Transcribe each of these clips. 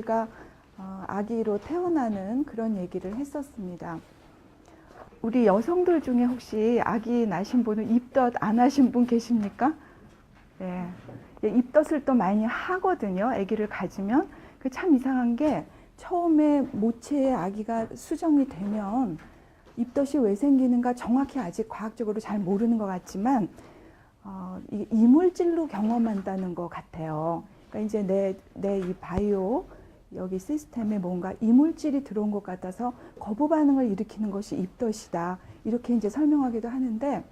우리가 아기로 태어나는 그런 얘기를 했었습니다. 우리 여성들 중에 혹시 아기 낳으신 분은 입덧 안 하신 분 계십니까? 네. 입덧을 또 많이 하거든요. 아기를 가지면. 그 참 이상한 게 처음에 모체에 아기가 수정이 되면 입덧이 왜 생기는가 정확히 아직 과학적으로 잘 모르는 것 같지만 이물질로 경험한다는 것 같아요. 그러니까 이제 내 이 바이오 여기 시스템에 뭔가 이물질이 들어온 것 같아서 거부 반응을 일으키는 것이 입덧이다. 이렇게 이제 설명하기도 하는데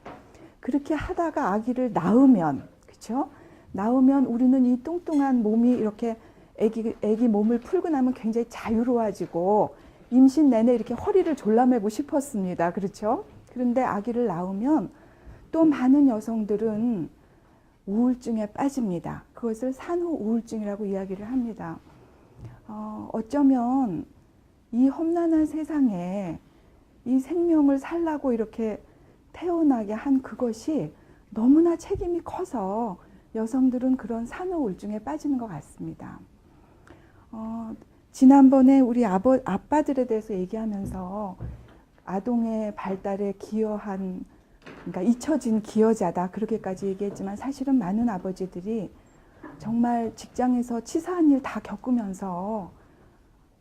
그렇게 하다가 아기를 낳으면 그렇죠? 낳으면 우리는 이 뚱뚱한 몸이 이렇게 아기 몸을 풀고 나면 굉장히 자유로워지고 임신 내내 이렇게 허리를 졸라매고 싶었습니다. 그렇죠? 그런데 아기를 낳으면 또 많은 여성들은 우울증에 빠집니다. 그것을 산후 우울증이라고 이야기를 합니다. 어쩌면 이 험난한 세상에 이 생명을 살라고 이렇게 태어나게 한 그것이 너무나 책임이 커서 여성들은 그런 산후 우울증에 빠지는 것 같습니다. 지난번에 우리 아빠들에 대해서 얘기하면서 아동의 발달에 기여한, 그러니까 잊혀진 기여자다 그렇게까지 얘기했지만 사실은 많은 아버지들이 정말 직장에서 치사한 일 다 겪으면서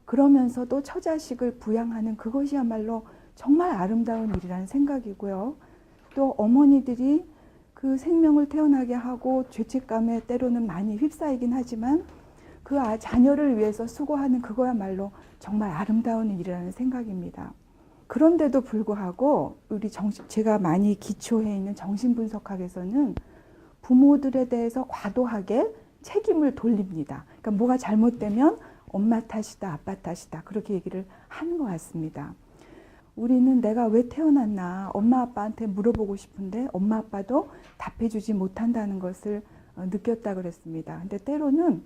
그러면서도 처자식을 부양하는 그것이야말로 정말 아름다운 일이라는 생각이고요. 또 어머니들이 그 생명을 태어나게 하고 죄책감에 때로는 많이 휩싸이긴 하지만 그 자녀를 위해서 수고하는 그거야말로 정말 아름다운 일이라는 생각입니다. 그런데도 불구하고 제가 많이 기초해 있는 정신분석학에서는 부모들에 대해서 과도하게 책임을 돌립니다. 그러니까 뭐가 잘못되면 엄마 탓이다, 아빠 탓이다 그렇게 얘기를 하는 것 같습니다. 우리는 내가 왜 태어났나 엄마 아빠한테 물어보고 싶은데 엄마 아빠도 답해주지 못한다는 것을 느꼈다 그랬습니다. 근데 때로는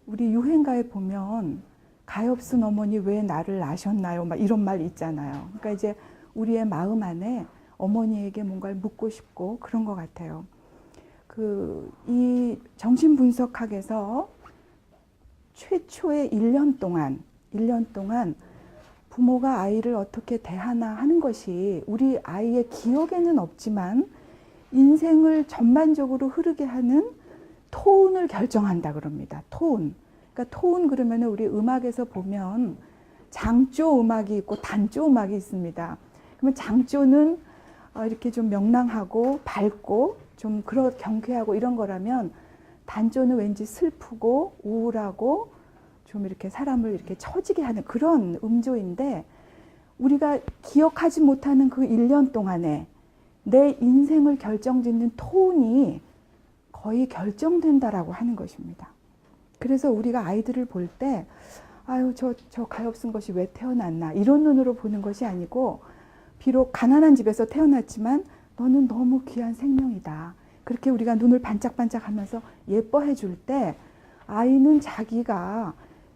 우리 유행가에 보면 가엾은 어머니 왜 나를 낳으셨나요? 막 이런 말 있잖아요. 그러니까 이제 우리의 마음 안에 어머니에게 뭔가를 묻고 싶고 그런 것 같아요. 이 정신분석학에서 최초의 1년 동안 부모가 아이를 어떻게 대하나 하는 것이 우리 아이의 기억에는 없지만 인생을 전반적으로 흐르게 하는 톤을 결정한다 그럽니다. 톤. 그러니까 톤 그러면 우리 음악에서 보면 장조 음악이 있고 단조 음악이 있습니다. 그러면 장조는 이렇게 좀 명랑하고 밝고 좀 경쾌하고 이런 거라면 단조는 왠지 슬프고 우울하고 좀 이렇게 사람을 이렇게 처지게 하는 그런 음조인데 우리가 기억하지 못하는 그 1년 동안에 내 인생을 결정짓는 톤이 거의 결정된다라고 하는 것입니다. 그래서 우리가 아이들을 볼 때 아유 저 가엾은 것이 왜 태어났나 이런 눈으로 보는 것이 아니고 비록 가난한 집에서 태어났지만 너는 너무 귀한 생명이다. 그렇게 우리가 눈을 반짝반짝 하면서 예뻐해 줄 때 아이는 자기가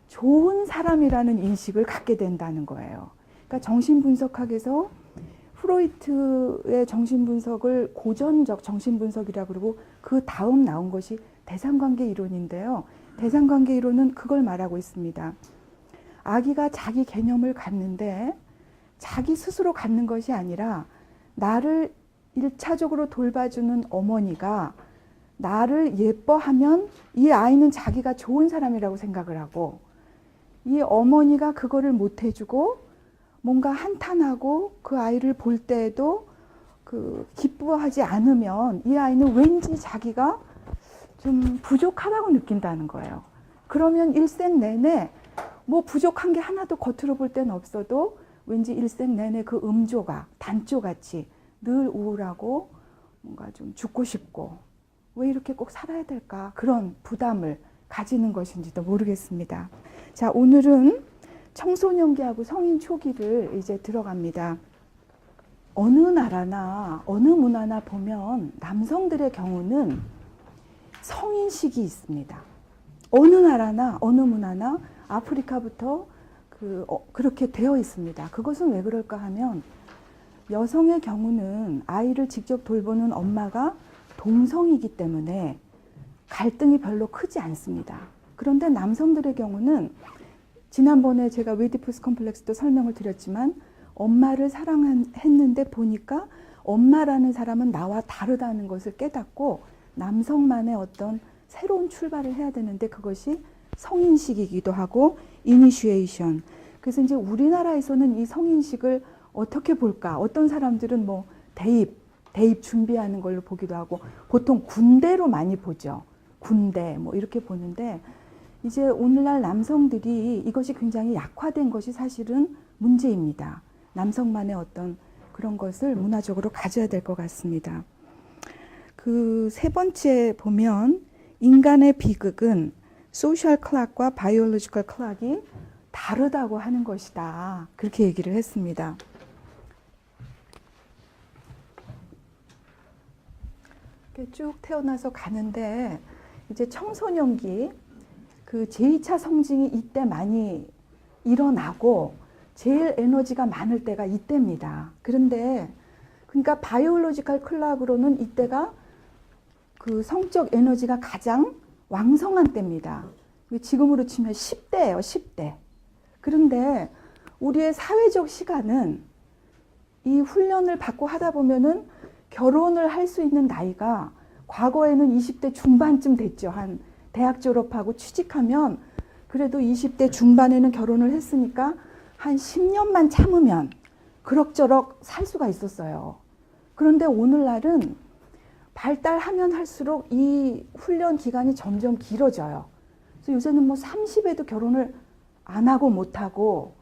좋은 사람이라는 인식을 갖게 된다는 거예요. 그러니까 정신분석학에서 프로이트의 정신분석을 고전적 정신분석이라고 그러고 그 다음 나온 것이 대상관계 이론인데요. 대상관계 이론은 그걸 말하고 있습니다. 아기가 자기 개념을 갖는데 자기 스스로 갖는 것이 아니라 나를 1차적으로 돌봐주는 어머니가 나를 예뻐하면 이 아이는 자기가 좋은 사람이라고 생각을 하고 이 어머니가 그거를 못 해주고 뭔가 한탄하고 그 아이를 볼 때에도 기뻐하지 않으면 이 아이는 왠지 자기가 좀 부족하다고 느낀다는 거예요. 그러면 일생 내내 뭐 부족한 게 하나도 겉으로 볼 때는 없어도 왠지 일생 내내 그 음조가 단조같이 늘 우울하고 뭔가 좀 죽고 싶고 왜 이렇게 꼭 살아야 될까 그런 부담을 가지는 것인지도 모르겠습니다. 자, 오늘은 청소년기하고 성인 초기를 이제 들어갑니다. 어느 나라나 어느 문화나 보면 남성들의 경우는 성인식이 있습니다. 어느 나라나 어느 문화나 아프리카부터 그렇게 되어 있습니다. 그것은 왜 그럴까 하면 여성의 경우는 아이를 직접 돌보는 엄마가 동성이기 때문에 갈등이 별로 크지 않습니다. 그런데 남성들의 경우는 지난번에 제가 웨이디푸스 컴플렉스도 설명을 드렸지만 엄마를 사랑했는데 보니까 엄마라는 사람은 나와 다르다는 것을 깨닫고 남성만의 어떤 새로운 출발을 해야 되는데 그것이 성인식이기도 하고 이니시에이션. 그래서 이제 우리나라에서는 이 성인식을 어떻게 볼까? 어떤 사람들은 뭐 대입 준비하는 걸로 보기도 하고 보통 군대로 많이 보죠. 군대 뭐 이렇게 보는데 이제 오늘날 남성들이 이것이 굉장히 약화된 것이 사실은 문제입니다. 남성만의 어떤 그런 것을 문화적으로 가져야 될 것 같습니다. 그 세 번째 보면 인간의 비극은 소셜 클락과 바이올로지컬 클락이 다르다고 하는 것이다. 그렇게 얘기를 했습니다. 이렇게 쭉 태어나서 가는데 이제 청소년기 그 제2차 성징이 이때 많이 일어나고 제일 에너지가 많을 때가 이때입니다. 그런데 그러니까 바이올로지컬 클락으로는 이때가 그 성적 에너지가 가장 왕성한 때입니다. 지금으로 치면 10대예요, 10대. 그런데 우리의 사회적 시간은 이 훈련을 받고 하다 보면은 결혼을 할 수 있는 나이가 과거에는 20대 중반쯤 됐죠. 한 대학 졸업하고 취직하면 그래도 20대 중반에는 결혼을 했으니까 한 10년만 참으면 그럭저럭 살 수가 있었어요. 그런데 오늘날은 발달하면 할수록 이 훈련 기간이 점점 길어져요. 그래서 요새는 뭐 30에도 결혼을 안 하고 못 하고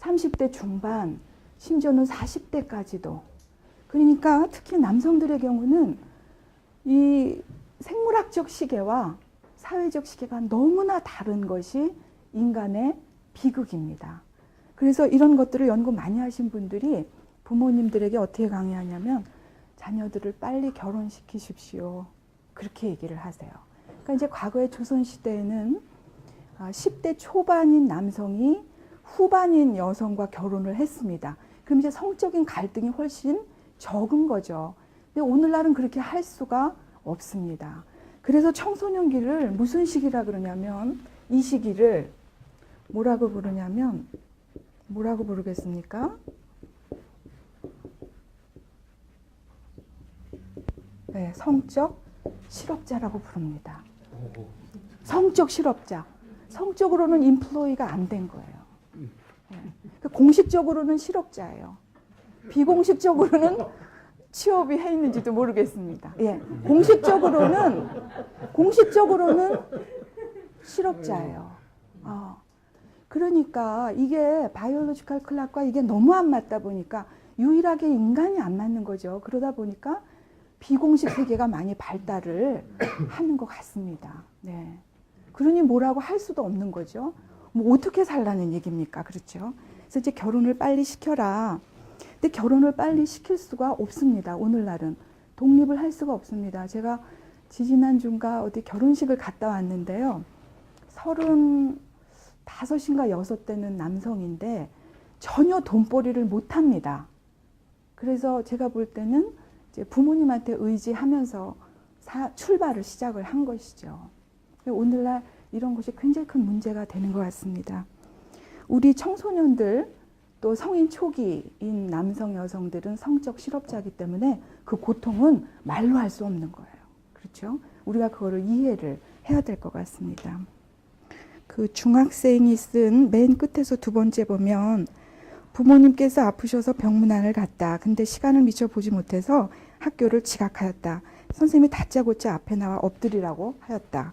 30대 중반, 심지어는 40대까지도. 그러니까 특히 남성들의 경우는 이 생물학적 시계와 사회적 시계가 너무나 다른 것이 인간의 비극입니다. 그래서 이런 것들을 연구 많이 하신 분들이 부모님들에게 어떻게 강의하냐면 자녀들을 빨리 결혼시키십시오. 그렇게 얘기를 하세요. 그러니까 이제 과거의 조선시대에는 10대 초반인 남성이 후반인 여성과 결혼을 했습니다. 그럼 이제 성적인 갈등이 훨씬 적은 거죠. 근데 오늘날은 그렇게 할 수가 없습니다. 그래서 청소년기를 무슨 시기라 그러냐면 이 시기를 뭐라고 부르냐면 뭐라고 부르겠습니까? 네, 성적 실업자라고 부릅니다. 성적 실업자. 성적으로는 인플로이가 안 된 거예요. 네. 공식적으로는 실업자예요. 비공식적으로는 취업이 해 있는지도 모르겠습니다. 예, 공식적으로는 실업자예요. 그러니까 이게 바이올로지컬 클락과 이게 너무 안 맞다 보니까 유일하게 인간이 안 맞는 거죠. 그러다 보니까 비공식 세계가 많이 발달을 하는 것 같습니다. 네. 그러니 뭐라고 할 수도 없는 거죠. 뭐 어떻게 살라는 얘기입니까? 그렇죠? 그래서 이제 결혼을 빨리 시켜라. 근데 결혼을 빨리 시킬 수가 없습니다. 오늘날은 독립을 할 수가 없습니다. 제가 지지난주인가 어디 결혼식을 갔다 왔는데요. 35인가 6대는 남성인데 전혀 돈벌이를 못합니다. 그래서 제가 볼 때는 이제 부모님한테 의지하면서 출발을 시작을 한 것이죠. 오늘날 이런 것이 굉장히 큰 문제가 되는 것 같습니다. 우리 청소년들 또 성인 초기인 남성 여성들은 성적 실업자이기 때문에 그 고통은 말로 할 수 없는 거예요. 그렇죠? 우리가 그거를 이해를 해야 될 것 같습니다. 그 중학생이 쓴 맨 끝에서 두 번째 보면 부모님께서 아프셔서 병문안을 갔다. 근데 시간을 미처 보지 못해서 학교를 지각하였다. 선생님이 다짜고짜 앞에 나와 엎드리라고 하였다.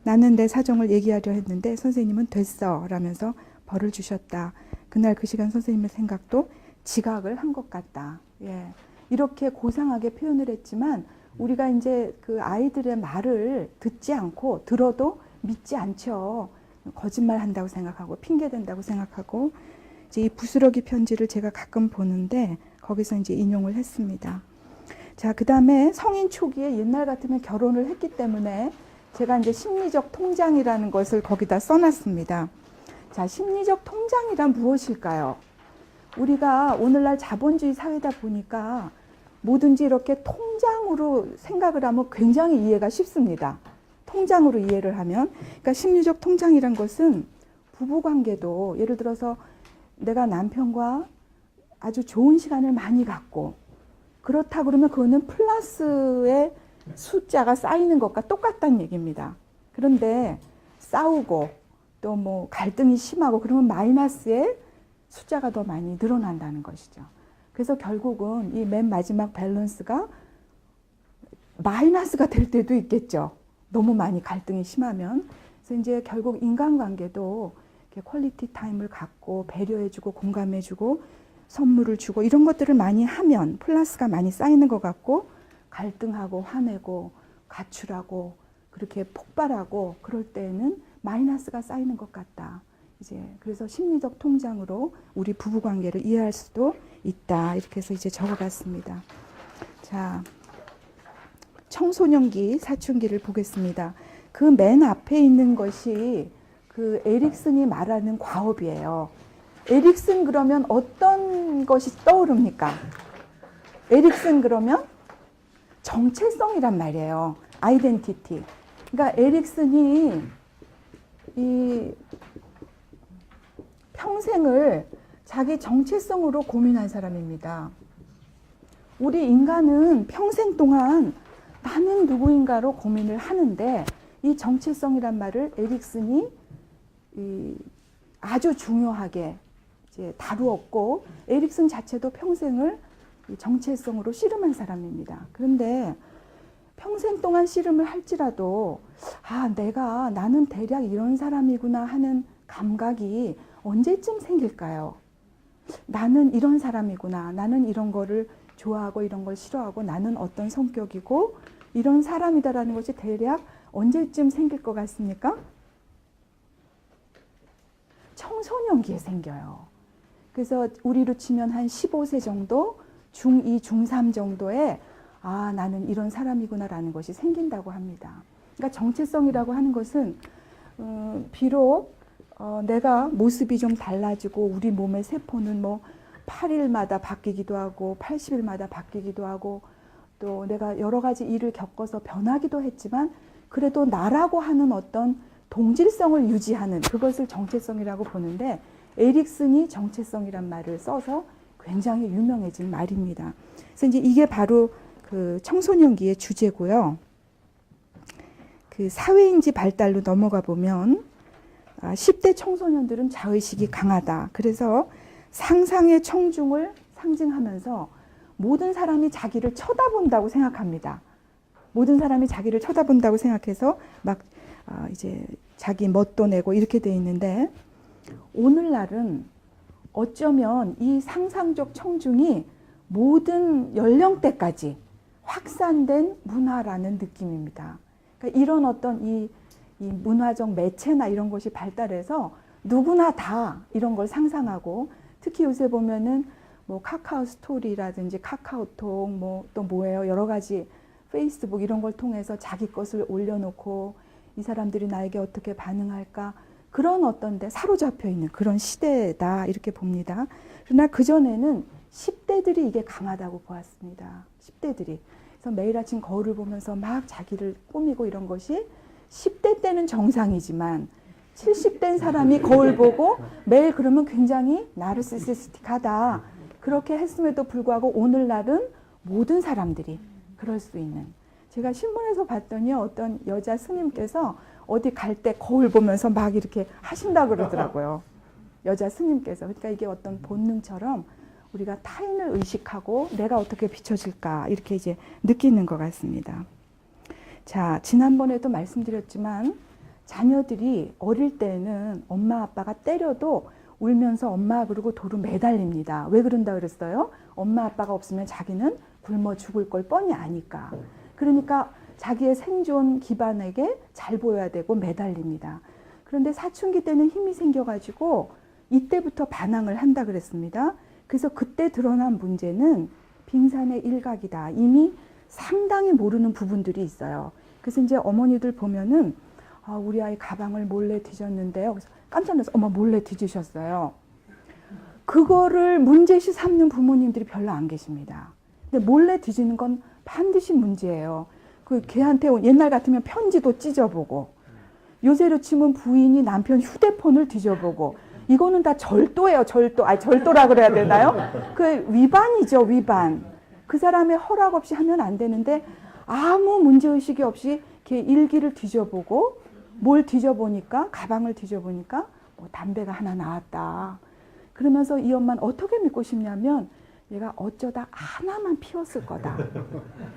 나는 내 사정을 얘기하려 했는데 선생님은 됐어 라면서 벌을 주셨다. 그날 그 시간 선생님의 생각도 지각을 한 것 같다. 예. 이렇게 고상하게 표현을 했지만 우리가 이제 그 아이들의 말을 듣지 않고 들어도 믿지 않죠. 거짓말 한다고 생각하고 핑계 댄다고 생각하고 이제 이 부스러기 편지를 제가 가끔 보는데 거기서 이제 인용을 했습니다. 자, 그다음에 성인 초기에 옛날 같으면 결혼을 했기 때문에 제가 이제 심리적 통장이라는 것을 거기다 써놨습니다. 자, 심리적 통장이란 무엇일까요? 우리가 오늘날 자본주의 사회다 보니까 뭐든지 이렇게 통장으로 생각을 하면 굉장히 이해가 쉽습니다. 통장으로 이해를 하면. 그러니까 심리적 통장이란 것은 부부 관계도 예를 들어서 내가 남편과 아주 좋은 시간을 많이 갖고 그렇다 그러면 그거는 플러스의 숫자가 쌓이는 것과 똑같다는 얘기입니다. 그런데 싸우고 또 뭐 갈등이 심하고 그러면 마이너스의 숫자가 더 많이 늘어난다는 것이죠. 그래서 결국은 이 맨 마지막 밸런스가 마이너스가 될 때도 있겠죠. 너무 많이 갈등이 심하면. 그래서 이제 결국 인간관계도 이렇게 퀄리티 타임을 갖고 배려해주고 공감해주고 선물을 주고 이런 것들을 많이 하면 플러스가 많이 쌓이는 것 같고 갈등하고 화내고 가출하고 그렇게 폭발하고 그럴 때는 마이너스가 쌓이는 것 같다. 이제 그래서 심리적 통장으로 우리 부부 관계를 이해할 수도 있다. 이렇게 해서 이제 적어봤습니다. 자, 청소년기, 사춘기를 보겠습니다. 그 맨 앞에 있는 것이 그 에릭슨이 말하는 과업이에요. 에릭슨 그러면 어떤 것이 떠오릅니까? 에릭슨 그러면 정체성이란 말이에요. 아이덴티티. 그러니까 에릭슨이 이 평생을 자기 정체성으로 고민한 사람입니다. 우리 인간은 평생 동안 나는 누구인가로 고민을 하는데 이 정체성이란 말을 에릭슨이 아주 중요하게 이제 다루었고 에릭슨 자체도 평생을 정체성으로 씨름한 사람입니다. 그런데 평생 동안 씨름을 할지라도 나는 대략 이런 사람이구나 하는 감각이 언제쯤 생길까요? 나는 이런 사람이구나. 나는 이런 거를 좋아하고 이런 걸 싫어하고 나는 어떤 성격이고 이런 사람이다라는 것이 대략 언제쯤 생길 것 같습니까? 청소년기에 생겨요. 그래서 우리로 치면 한 15세 정도, 중2, 중3 정도에 나는 이런 사람이구나라는 것이 생긴다고 합니다. 그러니까 정체성이라고 하는 것은 비록 내가 모습이 좀 달라지고 우리 몸의 세포는 뭐 8일마다 바뀌기도 하고 80일마다 바뀌기도 하고 또 내가 여러 가지 일을 겪어서 변하기도 했지만 그래도 나라고 하는 어떤 동질성을 유지하는 그것을 정체성이라고 보는데 에릭슨이 정체성이란 말을 써서 굉장히 유명해진 말입니다. 그래서 이제 이게 바로 그 청소년기의 주제고요. 그 사회인지 발달로 넘어가 보면 10대 청소년들은 자의식이 강하다. 그래서 상상의 청중을 상징하면서 모든 사람이 자기를 쳐다본다고 생각합니다. 모든 사람이 자기를 쳐다본다고 생각해서 막 이제 자기 멋도 내고 이렇게 돼 있는데 오늘날은 어쩌면 이 상상적 청중이 모든 연령대까지 확산된 문화라는 느낌입니다. 그러니까 이런 어떤 이 문화적 매체나 이런 것이 발달해서 누구나 다 이런 걸 상상하고 특히 요새 보면은 뭐 카카오 스토리라든지 카카오톡 뭐 또 뭐예요 여러 가지 페이스북 이런 걸 통해서 자기 것을 올려놓고 이 사람들이 나에게 어떻게 반응할까 그런 어떤 데 사로잡혀 있는 그런 시대다 이렇게 봅니다. 그러나 그전에는 10대들이 이게 강하다고 보았습니다. 10대들이. 그래서 매일 아침 거울을 보면서 막 자기를 꾸미고 이런 것이 10대 때는 정상이지만 70된 사람이 거울 보고 매일 그러면 굉장히 나르시시스틱하다. 그렇게 했음에도 불구하고 오늘날은 모든 사람들이 그럴 수 있는. 제가 신문에서 봤더니 어떤 여자 스님께서 어디 갈 때 거울 보면서 막 이렇게 하신다 그러더라고요. 여자 스님께서. 그러니까 이게 어떤 본능처럼 우리가 타인을 의식하고 내가 어떻게 비춰질까 이렇게 이제 느끼는 것 같습니다. 자, 지난번에도 말씀드렸지만 자녀들이 어릴 때는 엄마 아빠가 때려도 울면서 엄마 그러고 도로 매달립니다. 왜 그런다 그랬어요? 엄마 아빠가 없으면 자기는 굶어 죽을 걸 뻔히 아니까. 그러니까 자기의 생존 기반에게 잘 보여야 되고 매달립니다. 그런데 사춘기 때는 힘이 생겨가지고 이때부터 반항을 한다 그랬습니다. 그래서 그때 드러난 문제는 빙산의 일각이다. 이미 상당히 모르는 부분들이 있어요. 그래서 이제 어머니들 보면은 우리 아이 가방을 몰래 뒤졌는데요. 그래서 깜짝 놀라서 어머 몰래 뒤지셨어요. 그거를 문제시 삼는 부모님들이 별로 안 계십니다. 근데 몰래 뒤지는 건 반드시 문제예요. 그 걔한테 옛날 같으면 편지도 찢어보고 요새로 치면 부인이 남편 휴대폰을 뒤져보고, 이거는 다 절도예요, 절도. 절도라 그래야 되나요? 그 위반이죠, 위반. 그 사람의 허락 없이 하면 안 되는데 아무 문제의식이 없이 이렇게 일기를 뒤져보고, 뭘 뒤져보니까, 가방을 뒤져보니까 뭐 담배가 하나 나왔다. 그러면서 이 엄마는 어떻게 믿고 싶냐면 얘가 어쩌다 하나만 피웠을 거다.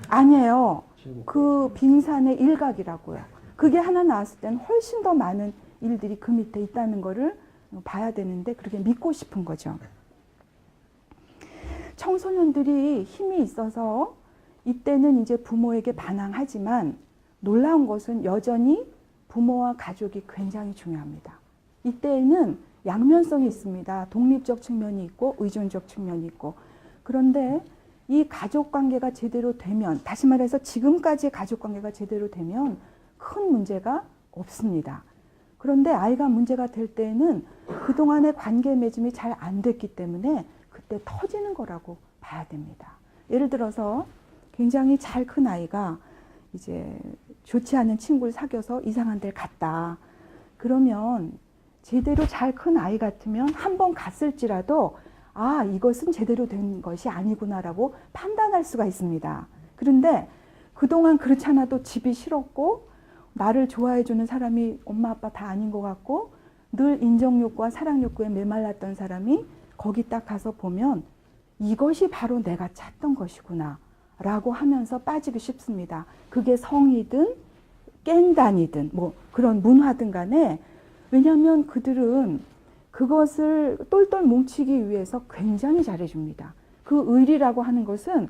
아니에요. 그 빙산의 일각이라고요. 그게 하나 나왔을 때는 훨씬 더 많은 일들이 그 밑에 있다는 거를 봐야 되는데 그렇게 믿고 싶은 거죠. 청소년들이 힘이 있어서 이때는 이제 부모에게 반항하지만 놀라운 것은 여전히 부모와 가족이 굉장히 중요합니다. 이때에는 양면성이 있습니다. 독립적 측면이 있고 의존적 측면이 있고. 그런데 이 가족관계가 제대로 되면, 다시 말해서 지금까지의 가족관계가 제대로 되면 큰 문제가 없습니다. 그런데 아이가 문제가 될 때에는 그동안의 관계 맺음이 잘 안 됐기 때문에 그때 터지는 거라고 봐야 됩니다. 예를 들어서 굉장히 잘 큰 아이가 이제 좋지 않은 친구를 사귀어서 이상한 데를 갔다. 그러면 제대로 잘 큰 아이 같으면 한 번 갔을지라도 아, 이것은 제대로 된 것이 아니구나라고 판단할 수가 있습니다. 그런데 그동안 그렇지 않아도 집이 싫었고 나를 좋아해주는 사람이 엄마 아빠 다 아닌 것 같고 늘 인정욕구와 사랑욕구에 메말랐던 사람이 거기 딱 가서 보면 이것이 바로 내가 찾던 것이구나 라고 하면서 빠지기 쉽습니다. 그게 성이든 깽단이든 뭐 그런 문화든 간에, 왜냐하면 그들은 그것을 똘똘 뭉치기 위해서 굉장히 잘해줍니다. 그 의리라고 하는 것은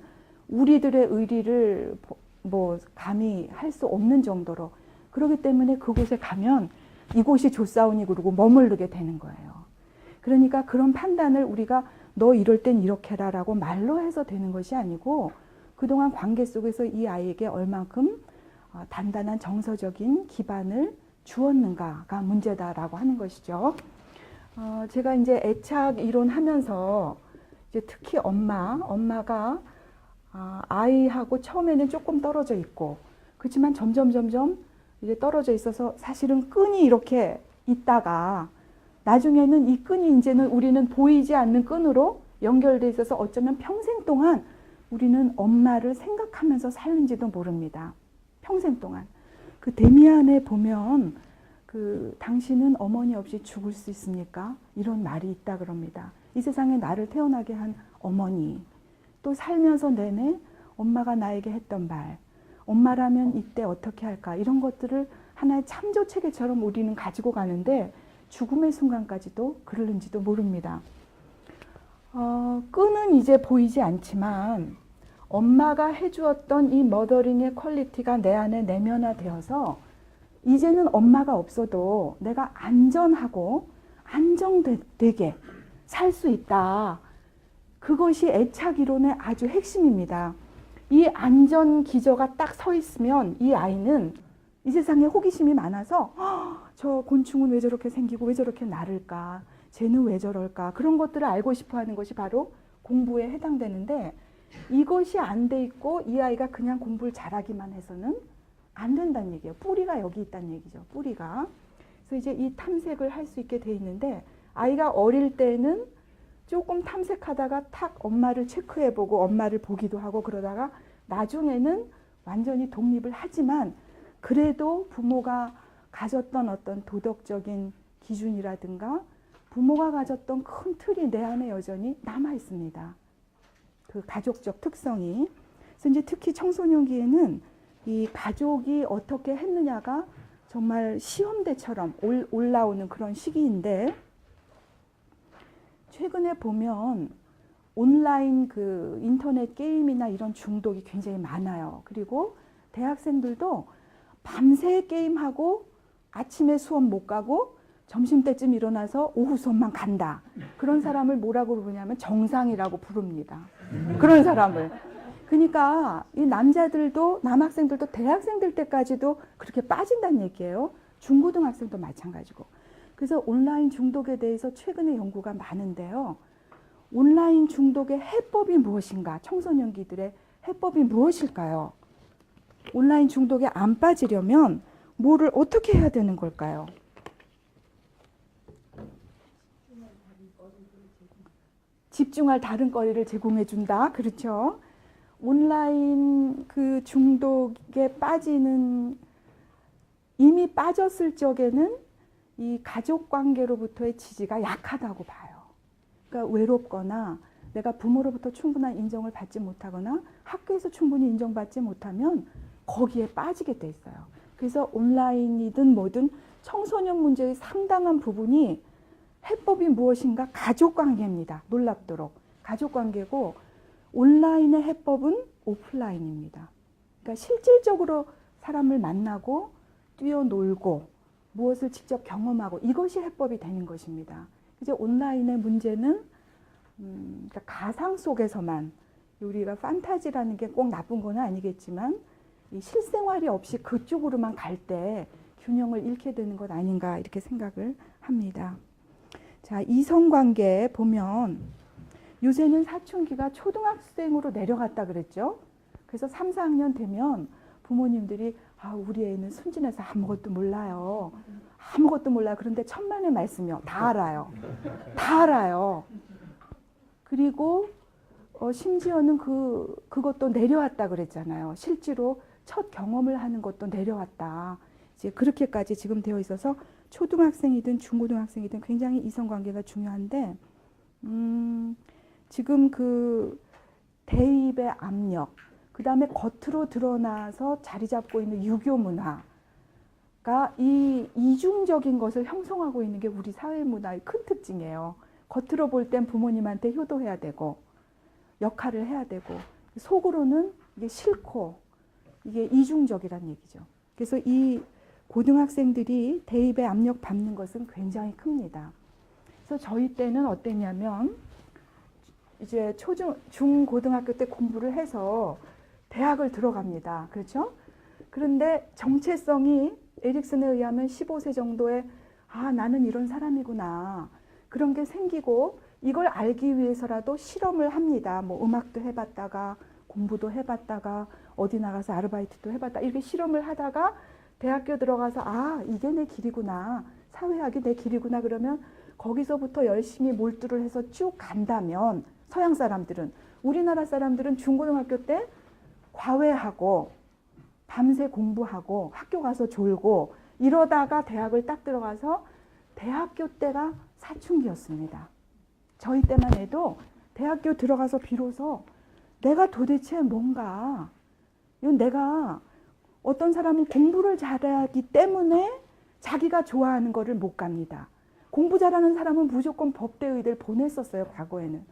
우리들의 의리를 뭐 감히 할 수 없는 정도로, 그렇기 때문에 그곳에 가면 이곳이 좋사오니 그러고 머무르게 되는 거예요. 그러니까 그런 판단을 우리가 너 이럴 땐 이렇게 해라 라고 말로 해서 되는 것이 아니고 그동안 관계 속에서 이 아이에게 얼만큼 단단한 정서적인 기반을 주었는가가 문제다라고 하는 것이죠. 제가 이제 애착 이론 하면서 이제 특히 엄마가 아이하고 처음에는 조금 떨어져 있고, 그렇지만 점점 이제 떨어져 있어서 사실은 끈이 이렇게 있다가 나중에는 이 끈이 이제는 우리는 보이지 않는 끈으로 연결돼 있어서 어쩌면 평생 동안 우리는 엄마를 생각하면서 살는지도 모릅니다. 평생 동안. 그 데미안에 보면 당신은 어머니 없이 죽을 수 있습니까? 이런 말이 있다 그럽니다. 이 세상에 나를 태어나게 한 어머니, 또 살면서 내내 엄마가 나에게 했던 말, 엄마라면 이때 어떻게 할까, 이런 것들을 하나의 참조 체계처럼 우리는 가지고 가는데 죽음의 순간까지도 그러는지도 모릅니다. 끈은 이제 보이지 않지만 엄마가 해주었던 이 머더링의 퀄리티가 내 안에 내면화되어서 이제는 엄마가 없어도 내가 안전하고 안정되게 살 수 있다. 그것이 애착 이론의 아주 핵심입니다. 이 안전 기저가 딱 서 있으면 이 아이는 이 세상에 호기심이 많아서 저 곤충은 왜 저렇게 생기고 왜 저렇게 나를까, 쟤는 왜 저럴까, 그런 것들을 알고 싶어 하는 것이 바로 공부에 해당되는데, 이것이 안 돼 있고 이 아이가 그냥 공부를 잘하기만 해서는 안 된다는 얘기예요. 뿌리가 여기 있다는 얘기죠. 뿌리가. 그래서 이제 이 탐색을 할 수 있게 돼 있는데, 아이가 어릴 때는 조금 탐색하다가 탁 엄마를 체크해보고 엄마를 보기도 하고 그러다가 나중에는 완전히 독립을 하지만 그래도 부모가 가졌던 어떤 도덕적인 기준이라든가 부모가 가졌던 큰 틀이 내 안에 여전히 남아 있습니다. 그 가족적 특성이. 그래서 이제 특히 청소년기에는 이 가족이 어떻게 했느냐가 정말 시험대처럼 올라오는 그런 시기인데, 최근에 보면 온라인 그 인터넷 게임이나 이런 중독이 굉장히 많아요. 그리고 대학생들도 밤새 게임하고 아침에 수업 못 가고 점심때쯤 일어나서 오후 수업만 간다. 그런 사람을 뭐라고 부르냐면 정상이라고 부릅니다. 그런 사람을. 그러니까 이 남자들도, 남학생들도 대학생들 때까지도 그렇게 빠진다는 얘기예요. 중고등학생도 마찬가지고. 그래서 온라인 중독에 대해서 최근에 연구가 많은데요. 온라인 중독의 해법이 무엇인가? 청소년기들의 해법이 무엇일까요? 온라인 중독에 안 빠지려면 뭐를 어떻게 해야 되는 걸까요? 집중할 다른 거리를 제공해 준다. 그렇죠? 온라인 그 중독에 빠지는, 이미 빠졌을 적에는 이 가족 관계로부터의 지지가 약하다고 봐요. 그러니까 외롭거나 내가 부모로부터 충분한 인정을 받지 못하거나 학교에서 충분히 인정받지 못하면 거기에 빠지게 돼 있어요. 그래서 온라인이든 뭐든 청소년 문제의 상당한 부분이 해법이 무엇인가? 가족관계입니다. 놀랍도록. 가족관계고 온라인의 해법은 오프라인입니다. 그러니까 실질적으로 사람을 만나고 뛰어놀고 무엇을 직접 경험하고 이것이 해법이 되는 것입니다. 이제 온라인의 문제는 그러니까 가상 속에서만, 우리가 판타지라는 게 꼭 나쁜 건 아니겠지만 이 실생활이 없이 그쪽으로만 갈 때 균형을 잃게 되는 것 아닌가 이렇게 생각을 합니다. 자, 이성관계 보면 요새는 사춘기가 초등학생으로 내려갔다 그랬죠. 그래서 3, 4학년 되면 부모님들이 우리 애는 순진해서 아무것도 몰라요. 아무것도 몰라요. 그런데 천만의 말씀이요. 다 알아요. 다 알아요. 그리고 심지어는 그것도 내려왔다 그랬잖아요. 실제로 첫 경험을 하는 것도 내려왔다. 이제 그렇게까지 지금 되어 있어서 초등학생이든 중고등학생이든 굉장히 이성관계가 중요한데, 지금 그 대입의 압력, 그 다음에 겉으로 드러나서 자리 잡고 있는 유교 문화가 이 이중적인 것을 형성하고 있는 게 우리 사회 문화의 큰 특징이에요. 겉으로 볼 땐 부모님한테 효도해야 되고 역할을 해야 되고 속으로는 이게 싫고, 이게 이중적이란 얘기죠. 그래서 이 고등학생들이 대입에 압력 받는 것은 굉장히 큽니다. 그래서 저희 때는 어땠냐면 이제 중고등학교 때 공부를 해서 대학을 들어갑니다. 그렇죠? 그런데 정체성이 에릭슨에 의하면 15세 정도에 나는 이런 사람이구나. 그런 게 생기고 이걸 알기 위해서라도 실험을 합니다. 뭐 음악도 해봤다가 공부도 해봤다가 어디 나가서 아르바이트도 해봤다. 이렇게 실험을 하다가 대학교 들어가서 이게 내 길이구나. 사회학이 내 길이구나. 그러면 거기서부터 열심히 몰두를 해서 쭉 간다면 서양 사람들은, 우리나라 사람들은 중고등학교 때 과외하고 밤새 공부하고 학교 가서 졸고 이러다가 대학을 딱 들어가서 대학교 때가 사춘기였습니다. 저희 때만 해도 대학교 들어가서 비로소 내가 도대체 뭔가, 이건 내가, 어떤 사람은 공부를 잘하기 때문에 자기가 좋아하는 거를 못 갑니다. 공부 잘하는 사람은 무조건 법대 의대를 보냈었어요, 과거에는.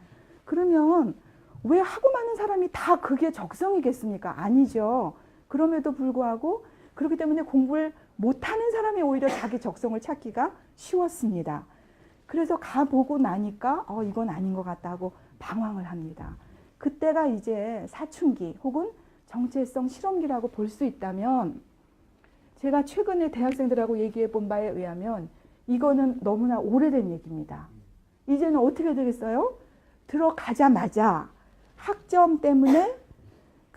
그러면 왜 하고 많은 사람이 다 그게 적성이겠습니까? 아니죠. 그럼에도 불구하고 그렇기 때문에 공부를 못하는 사람이 오히려 자기 적성을 찾기가 쉬웠습니다. 그래서 가보고 나니까 이건 아닌 것 같다 하고 방황을 합니다. 그때가 이제 사춘기 혹은 정체성 실험기라고 볼 수 있다면, 제가 최근에 대학생들하고 얘기해 본 바에 의하면 이거는 너무나 오래된 얘기입니다. 이제는 어떻게 되겠어요? 들어가자마자 학점 때문에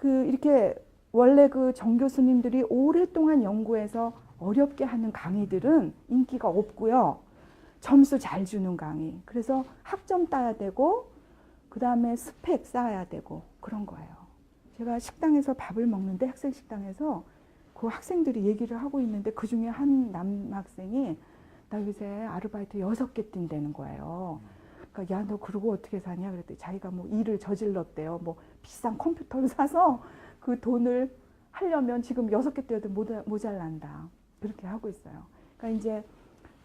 이렇게 원래 그 정 교수님들이 오랫동안 연구해서 어렵게 하는 강의들은 인기가 없고요. 점수 잘 주는 강의. 그래서 학점 따야 되고 그 다음에 스펙 쌓아야 되고 그런 거예요. 제가 식당에서 밥을 먹는데, 학생 식당에서 그 학생들이 얘기를 하고 있는데 그중에 한 남학생이 나 요새 아르바이트 6개 뛴다는 거예요. 그러니까 야, 너 그러고 어떻게 사냐 그랬더니 자기가 뭐 일을 저질렀대요. 뭐 비싼 컴퓨터를 사서 그 돈을 하려면 지금 6개 뛰어도 모자란다. 그렇게 하고 있어요. 그러니까 이제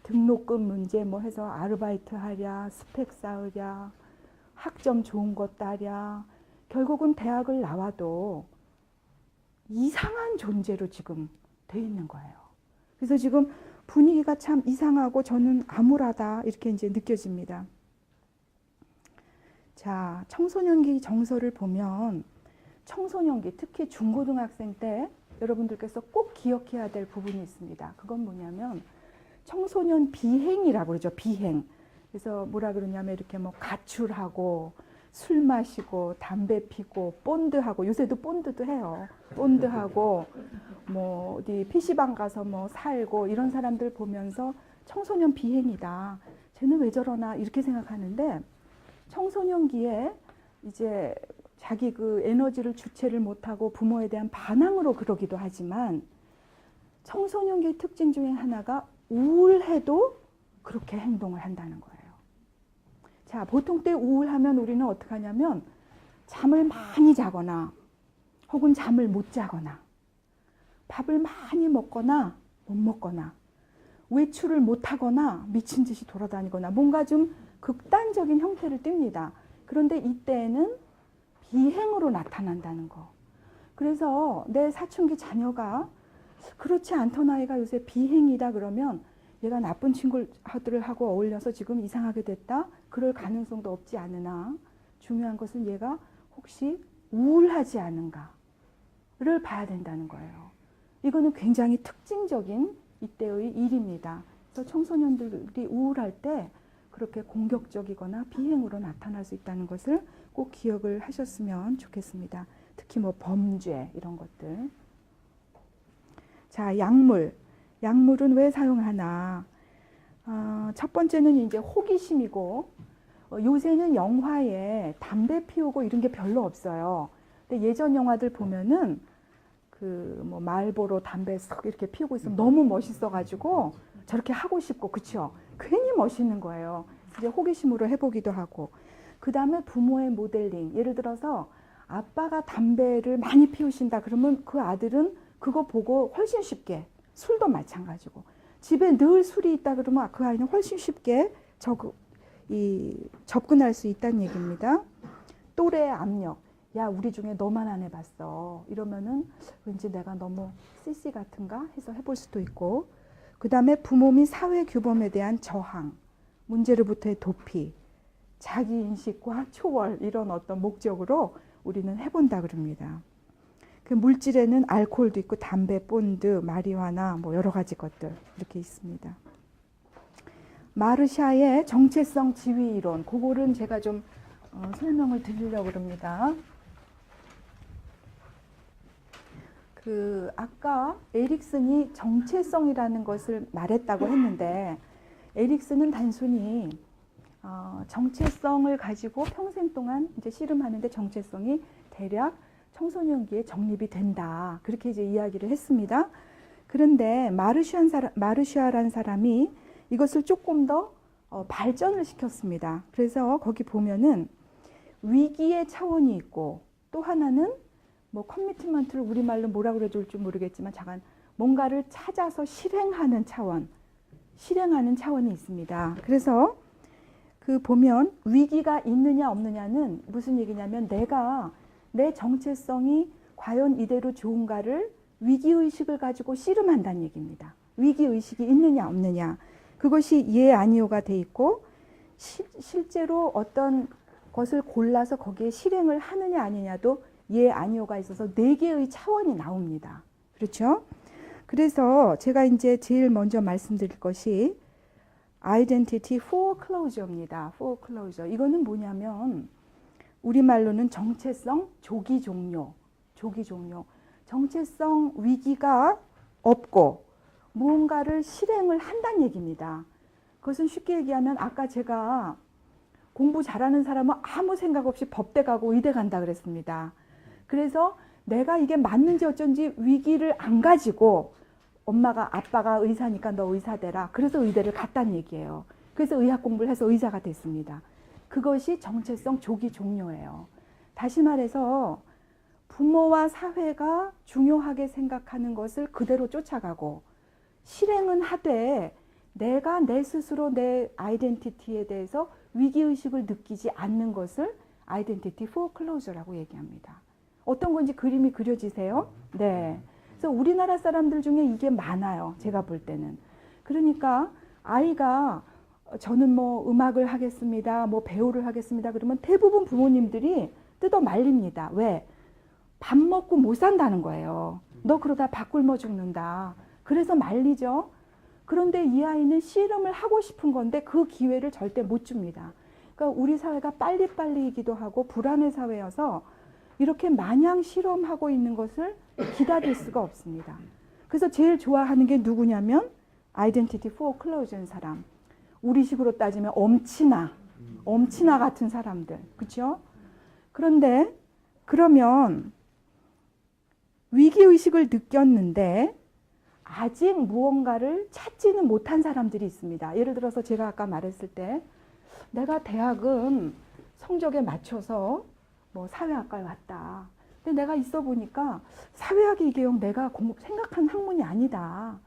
등록금 문제 뭐 해서 아르바이트 하랴, 스펙 쌓으랴, 학점 좋은 것 따랴, 결국은 대학을 나와도 이상한 존재로 지금 돼 있는 거예요. 그래서 지금 분위기가 참 이상하고 저는 암울하다 이렇게 이제 느껴집니다. 자, 청소년기 정서를 보면 청소년기, 특히 중고등학생 때 여러분들께서 꼭 기억해야 될 부분이 있습니다. 그건 뭐냐면 청소년 비행이라고 그러죠. 비행. 그래서 뭐라 그러냐면 이렇게 뭐 가출하고 술 마시고 담배 피고 본드하고, 요새도 본드도 해요. 본드하고 뭐 어디 PC방 가서 뭐 살고 이런 사람들 보면서 청소년 비행이다. 쟤는 왜 저러나 이렇게 생각하는데, 청소년기에 이제 자기 그 에너지를 주체를 못하고 부모에 대한 반항으로 그러기도 하지만, 청소년기의 특징 중에 하나가 우울해도 그렇게 행동을 한다는 거예요. 자, 보통 때 우울하면 우리는 어떻게 하냐면 잠을 많이 자거나 혹은 잠을 못 자거나 밥을 많이 먹거나 못 먹거나 외출을 못 하거나 미친 듯이 돌아다니거나 뭔가 좀 극단적인 형태를 띱니다. 그런데 이때에는 비행으로 나타난다는 거. 그래서 내 사춘기 자녀가 그렇지 않던 아이가 요새 비행이다 그러면 얘가 나쁜 친구들하고 어울려서 지금 이상하게 됐다? 그럴 가능성도 없지 않으나, 중요한 것은 얘가 혹시 우울하지 않은가를 봐야 된다는 거예요. 이거는 굉장히 특징적인 이때의 일입니다. 그래서 청소년들이 우울할 때 그렇게 공격적이거나 비행으로 나타날 수 있다는 것을 꼭 기억을 하셨으면 좋겠습니다. 특히 뭐 범죄 이런 것들. 자, 약물은 왜 사용하나? 첫 번째는 이제 호기심이고, 요새는 영화에 담배 피우고 이런 게 별로 없어요. 근데 예전 영화들 보면은 그 뭐 말보로 담배 싹 이렇게 피우고 있으면 너무 멋있어가지고 저렇게 하고 싶고, 그쵸? 괜히 멋있는 거예요. 이제 호기심으로 해보기도 하고. 그 다음에 부모의 모델링. 예를 들어서 아빠가 담배를 많이 피우신다 그러면 그 아들은 그거 보고 훨씬 쉽게, 술도 마찬가지고 집에 늘 술이 있다 그러면 그 아이는 훨씬 쉽게 접근할 수 있다는 얘기입니다. 또래의 압력. 야, 우리 중에 너만 안 해봤어. 이러면은 왠지 내가 너무 CC 같은가 해서 해볼 수도 있고, 그 다음에 부모 및 사회 규범에 대한 저항, 문제로부터의 도피, 자기인식과 초월, 이런 어떤 목적으로 우리는 해본다 그럽니다. 그 물질에는 알코올도 있고 담배, 본드, 마리화나 뭐 여러 가지 것들 이렇게 있습니다. 마르샤의 정체성 지위 이론, 그거는 제가 좀 설명을 드리려고 합니다. 아까 에릭슨이 정체성이라는 것을 말했다고 했는데, 에릭슨은 단순히 정체성을 가지고 평생 동안 이제 씨름하는데 정체성이 대략 청소년기에 정립이 된다, 그렇게 이제 이야기를 했습니다. 그런데 마르샤라는 사람이 이것을 조금 더 발전을 시켰습니다. 그래서 거기 보면은 위기의 차원이 있고, 또 하나는 뭐 커미트먼트를 우리말로 뭐라 그래줄지 모르겠지만 잠깐 뭔가를 찾아서 실행하는 차원이 있습니다. 그래서 보면 위기가 있느냐 없느냐는 무슨 얘기냐면, 내가 내 정체성이 과연 이대로 좋은가를 위기의식을 가지고 씨름한다는 얘기입니다. 위기의식이 있느냐 없느냐, 그것이 예 아니오가 돼 있고, 실제로 어떤 것을 골라서 거기에 실행을 하느냐 아니냐도 예 아니오가 있어서 4개의 차원이 나옵니다. 그렇죠? 그래서 제가 이제 제일 먼저 말씀드릴 것이 Identity Foreclosure입니다. Foreclosure. 이거는 뭐냐면 우리말로는 정체성 조기 종료. 정체성 위기가 없고 무언가를 실행을 한다는 얘기입니다. 그것은 쉽게 얘기하면 아까 제가 공부 잘하는 사람은 아무 생각 없이 법대 가고 의대 간다 그랬습니다. 그래서 내가 이게 맞는지 어쩐지 위기를 안 가지고 아빠가 의사니까 너 의사 되라. 그래서 의대를 갔다는 얘기예요. 그래서 의학 공부를 해서 의사가 됐습니다. 그것이 정체성 조기 종료예요. 다시 말해서 부모와 사회가 중요하게 생각하는 것을 그대로 쫓아가고 실행은 하되 내가 내 스스로 내 아이덴티티에 대해서 위기의식을 느끼지 않는 것을 아이덴티티 포클로저라고 얘기합니다. 어떤 건지 그림이 그려지세요? 네. 그래서 우리나라 사람들 중에 이게 많아요. 제가 볼 때는. 그러니까 아이가 저는 뭐 음악을 하겠습니다. 뭐 배우를 하겠습니다. 그러면 대부분 부모님들이 뜯어 말립니다. 왜? 밥 먹고 못 산다는 거예요. 너 그러다 밥 굶어 죽는다. 그래서 말리죠. 그런데 이 아이는 씨름을 하고 싶은 건데 그 기회를 절대 못 줍니다. 그러니까 우리 사회가 빨리빨리이기도 하고 불안의 사회여서 이렇게 마냥 실험하고 있는 것을 기다릴 수가 없습니다. 그래서 제일 좋아하는 게 누구냐면 아이덴티티 포어클로즈인 사람. 우리식으로 따지면 엄친아 같은 사람들. 그렇죠? 그런데 그러면 위기의식을 느꼈는데 아직 무언가를 찾지는 못한 사람들이 있습니다. 예를 들어서 제가 아까 말했을 때 내가 대학은 성적에 맞춰서 뭐 사회학과에 왔다. 근데 내가 있어 보니까 사회학이 이게 영 내가 생각한 학문이 아니다.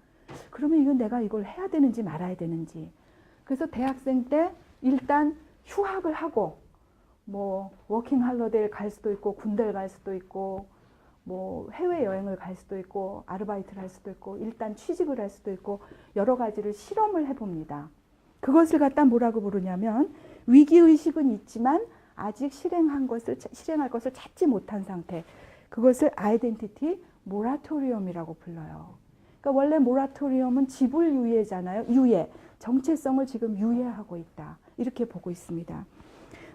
그러면 이건 내가 이걸 해야 되는지 말아야 되는지. 그래서 대학생 때 일단 휴학을 하고 뭐 워킹 할러데이를 갈 수도 있고 군대를 갈 수도 있고 뭐 해외여행을 갈 수도 있고 아르바이트를 할 수도 있고 일단 취직을 할 수도 있고 여러 가지를 실험을 해봅니다. 그것을 갖다 뭐라고 부르냐면 위기의식은 있지만 아직 실행할 것을 찾지 못한 상태. 그것을 아이덴티티 모라토리엄이라고 불러요. 그러니까 원래 모라토리엄은 지불 유예잖아요. 유예. 정체성을 지금 유예하고 있다. 이렇게 보고 있습니다.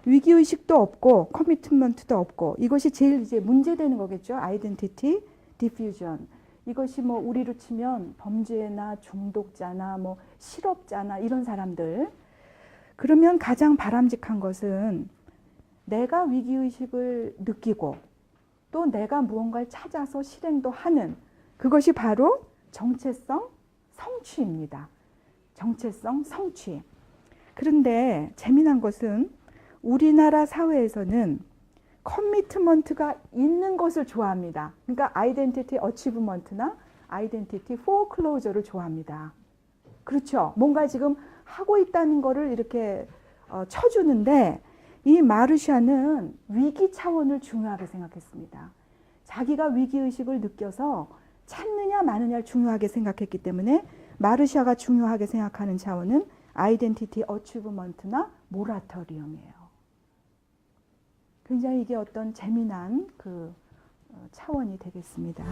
위기의식도 없고 커미트먼트도 없고 이것이 제일 이제 문제되는 거겠죠. 아이덴티티 디퓨전. 이것이 뭐 우리로 치면 범죄나 중독자나 뭐 실업자나 이런 사람들. 그러면 가장 바람직한 것은 내가 위기의식을 느끼고 또 내가 무언가를 찾아서 실행도 하는 그것이 바로 정체성 성취입니다. 정체성 성취. 그런데 재미난 것은 우리나라 사회에서는 커미트먼트가 있는 것을 좋아합니다. 그러니까 아이덴티티 어치브먼트나 아이덴티티 포어클로저를 좋아합니다. 그렇죠. 뭔가 지금 하고 있다는 거를 이렇게 쳐주는데 이 마르샤는 위기 차원을 중요하게 생각했습니다. 자기가 위기의식을 느껴서 찾느냐 마느냐를 중요하게 생각했기 때문에 마르샤가 중요하게 생각하는 차원은 아이덴티티 어치브먼트나 모라토리엄이에요. 굉장히 이게 어떤 재미난 그 차원이 되겠습니다.